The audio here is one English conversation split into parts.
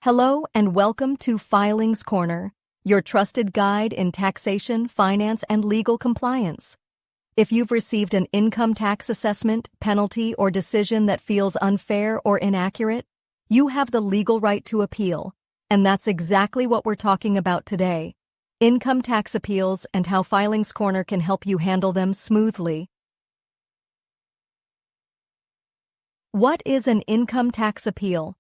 Hello and welcome to Filings Corner, your trusted guide in taxation, finance, and legal compliance. If you've received an income tax assessment, penalty, or decision that feels unfair or inaccurate, you have the legal right to appeal, and that's exactly what we're talking about today. Income tax appeals and how Filings Corner can help you handle them smoothly. What is an income tax appeal?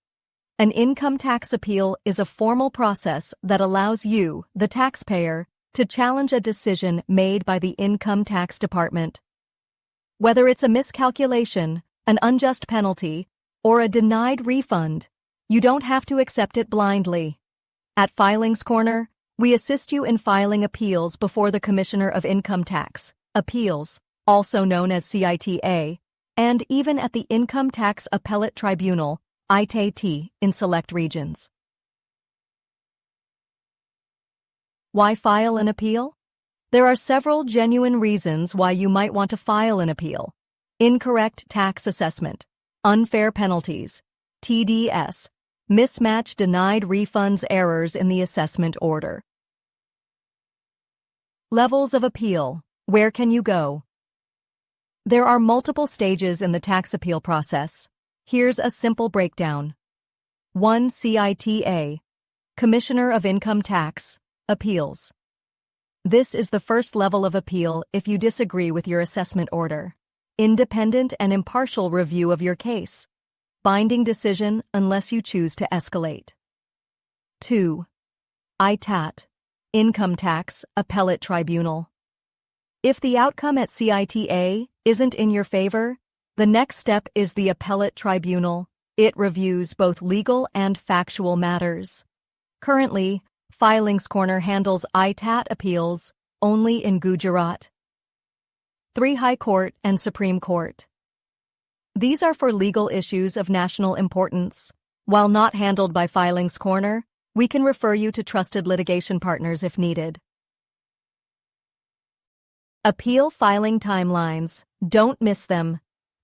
An income tax appeal is a formal process that allows you, the taxpayer, to challenge a decision made by the income tax department. Whether it's a miscalculation, an unjust penalty, or a denied refund, you don't have to accept it blindly. At Filings Corner, we assist you in filing appeals before the Commissioner of Income Tax, Appeals, also known as ITAT, and even at the Income Tax Appellate Tribunal, ITAT, in select regions. Why file an appeal? There are several genuine reasons why you might want to file an appeal. Incorrect tax assessment, unfair penalties, TDS, mismatch denied refunds errors in the assessment order. Levels of appeal. Where can you go? There are multiple stages in the tax appeal process. Here's a simple breakdown. 1. CITA, Commissioner of Income Tax, Appeals. This is the first level of appeal if you disagree with your assessment order. Independent and impartial review of your case. Binding decision unless you choose to escalate. 2. ITAT, Income Tax Appellate Tribunal. If the outcome at CITA isn't in your favor, the next step is the Appellate Tribunal. It reviews both legal and factual matters. Currently, Filings Corner handles ITAT appeals only in Gujarat. 3. High Court and Supreme Court. These are for legal issues of national importance. While not handled by Filings Corner, we can refer you to trusted litigation partners if needed. Appeal filing timelines. Don't miss them.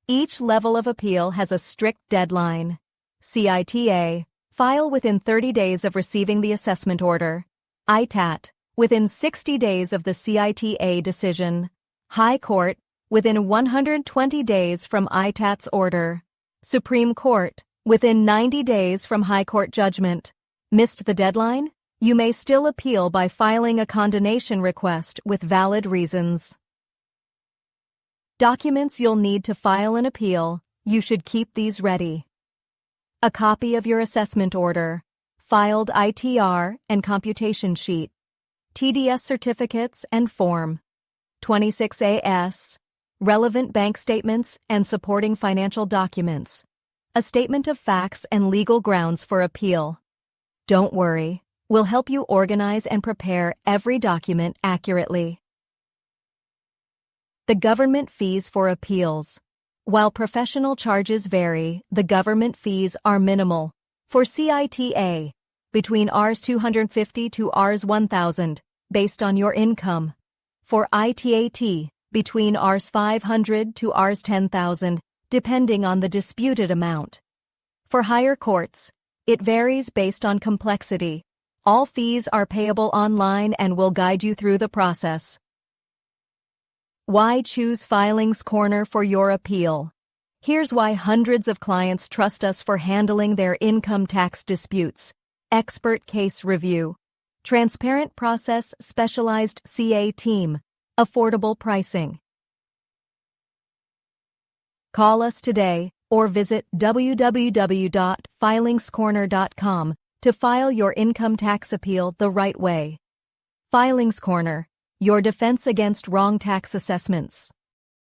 Each level of appeal has a strict deadline. CITA, file within 30 days of receiving the assessment order. ITAT, within 60 days of the CITA decision. High Court, within 120 days from ITAT's order. Supreme Court, within 90 days from High Court judgment. Missed the deadline? You may still appeal by filing a condonation request with valid reasons. Documents you'll need to file an appeal. You should keep these ready. A copy of your assessment order, filed ITR and computation sheet, TDS certificates and Form 26AS, relevant bank statements and supporting financial documents, a statement of facts and legal grounds for appeal. Don't worry, we'll help you organize and prepare every document accurately. The government fees for appeals. While professional charges vary, the government fees are minimal. For CITA, between Rs 250 to Rs 1,000, based on your income. For ITAT, between Rs 500 to Rs 10,000, depending on the disputed amount. For higher courts, it varies based on complexity. All fees are payable online and will guide you through the process. Why choose Filings Corner for your appeal? Here's why hundreds of clients trust us for handling their income tax disputes. Expert case review. Transparent process, specialized CA team. Affordable pricing. Call us today or visit www.filingscorner.com to file your income tax appeal the right way. Filings Corner, your defense against wrong tax assessments.